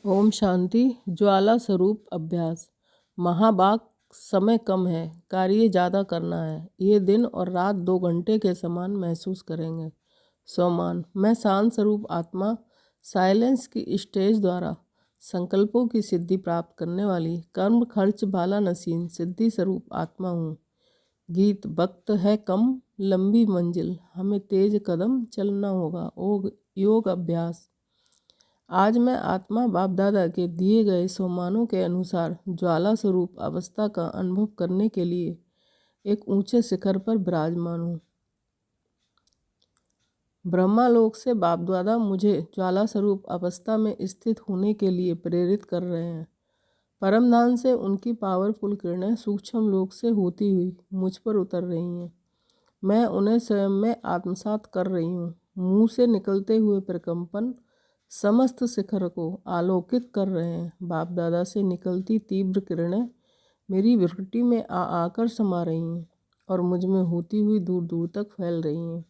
ओम शांति। ज्वाला स्वरूप अभ्यास। महाभाग समय कम है, कार्य ज़्यादा करना है। ये दिन और रात 2 घंटे के समान महसूस करेंगे। सोमान, मैं शांत स्वरूप आत्मा साइलेंस की स्टेज द्वारा संकल्पों की सिद्धि प्राप्त करने वाली कर्म खर्च बाला नसीन सिद्धि स्वरूप आत्मा हूँ। गीत। वक्त है कम, लंबी मंजिल, हमें तेज कदम चलना होगा। योग अभ्यास। आज मैं आत्मा बाप दादा के दिए गए सोमानों के अनुसार ज्वाला स्वरूप अवस्था का अनुभव करने के लिए एक ऊंचे शिखर पर विराजमान हूँ। ब्रह्मालोक से बाप दादा मुझे ज्वाला स्वरूप अवस्था में स्थित होने के लिए प्रेरित कर रहे हैं। परमधाम से उनकी पावरफुल किरणें सूक्ष्म लोक से होती हुई मुझ पर उतर रही हैं। मैं उन्हें स्वयं में आत्मसात कर रही हूँ। मुंह से निकलते हुए प्रकंपन समस्त शिखर को आलोकित कर रहे हैं। बाप दादा से निकलती तीव्र किरणें मेरी विकृति में आकर समा रही हैं और मुझ में होती हुई दूर दूर तक फैल रही हैं।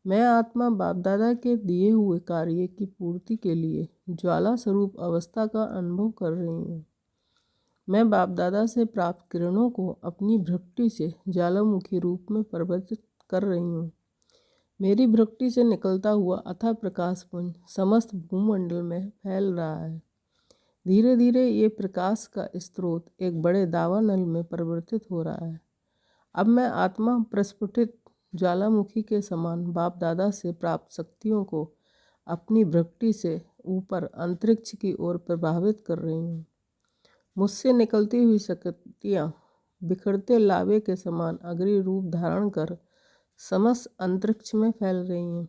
मैं आत्मा बाप दादा के दिए हुए कार्य की पूर्ति के लिए ज्वाला स्वरूप अवस्था का अनुभव कर रही हूँ। मैं बाप दादा से प्राप्त किरणों को अपनी भ्रक्ति से ज्वालामुखी रूप में परिवर्तित कर रही हूँ। मेरी भ्रक्ति से निकलता हुआ अथाह प्रकाश पुंज समस्त भूमंडल में फैल रहा है। धीरे धीरे ये प्रकाश का स्रोत एक बड़े दावानल में परिवर्तित हो रहा है। अब मैं आत्मा प्रस्फुटित ज्वालामुखी के समान बाप दादा से प्राप्त शक्तियों को अपनी भ्रक्ति से ऊपर अंतरिक्ष की ओर प्रभावित कर रही हूँ। मुझसे निकलती हुई शक्तियाँ बिखरते लावे के समान अग्नि रूप धारण कर समस्त अंतरिक्ष में फैल रही हैं।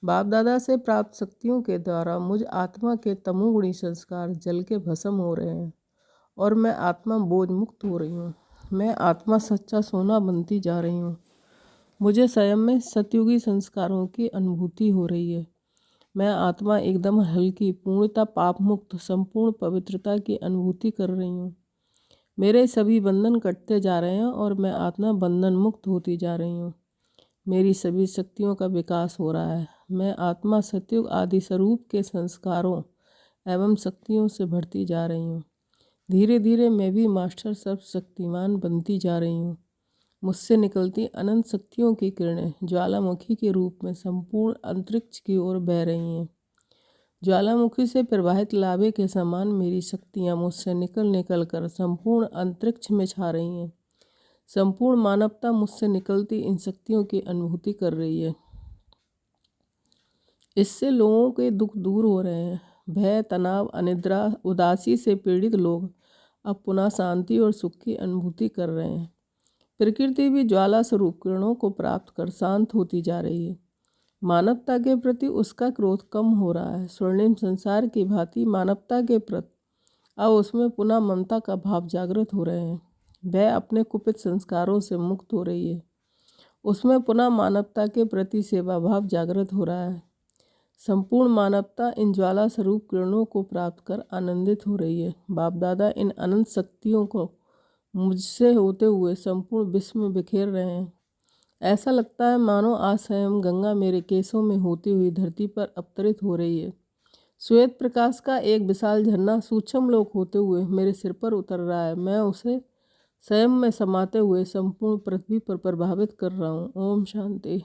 बाप दादा से प्राप्त शक्तियों के द्वारा मुझ आत्मा के तमोगुणी संस्कार जल के भस्म हो रहे हैं और मैं आत्मा बोझ मुक्त हो रही हूँ। मैं आत्मा सच्चा सोना बनती जा रही हूँ। मुझे स्वयं में सतयुगी संस्कारों की अनुभूति हो रही है। मैं आत्मा एकदम हल्की, पूर्णतः पाप मुक्त, संपूर्ण पवित्रता की अनुभूति कर रही हूँ। मेरे सभी बंधन कटते जा रहे हैं और मैं आत्मा बंधन मुक्त होती जा रही हूँ। मेरी सभी शक्तियों का विकास हो रहा है। मैं आत्मा सतयुग आदि स्वरूप के संस्कारों एवं शक्तियों से बढ़ती जा रही हूँ। धीरे धीरे मैं भी मास्टर सर्वशक्तिमान बनती जा रही हूँ। मुझसे निकलती अनंत शक्तियों की किरणें ज्वालामुखी के रूप में संपूर्ण अंतरिक्ष की ओर बह रही हैं। ज्वालामुखी से प्रवाहित लावे के समान मेरी शक्तियाँ मुझसे निकल निकल कर संपूर्ण अंतरिक्ष में छा रही हैं। संपूर्ण मानवता मुझसे निकलती इन शक्तियों की अनुभूति कर रही है। इससे लोगों के दुख दूर हो रहे हैं। भय, तनाव, अनिद्रा, उदासी से पीड़ित लोग अब पुनः शांति और सुख की अनुभूति कर रहे हैं। प्रकृति भी ज्वाला स्वरूप किरणों को प्राप्त कर शांत होती जा रही है। मानवता के प्रति उसका क्रोध कम हो रहा है। स्वर्णिम संसार की भांति मानवता के प्रति अब उसमें पुनः ममता का भाव जागृत हो रहे हैं। वह अपने कुपित संस्कारों से मुक्त हो रही है। उसमें पुनः मानवता के प्रति सेवा भाव जागृत हो रहा है। संपूर्ण मानवता इन ज्वाला स्वरूप किरणों को प्राप्त कर आनंदित हो रही है। बाप दादा इन अनंत शक्तियों को मुझसे होते हुए संपूर्ण विश्व में बिखेर रहे हैं। ऐसा लगता है मानो आज स्वयं गंगा मेरे केसों में होती हुई धरती पर अवतरित हो रही है। श्वेत प्रकाश का एक विशाल झरना सूक्ष्म लोक होते हुए मेरे सिर पर उतर रहा है। मैं उसे स्वयं में समाते हुए संपूर्ण पृथ्वी पर प्रभावित कर रहा हूँ। ओम शांति।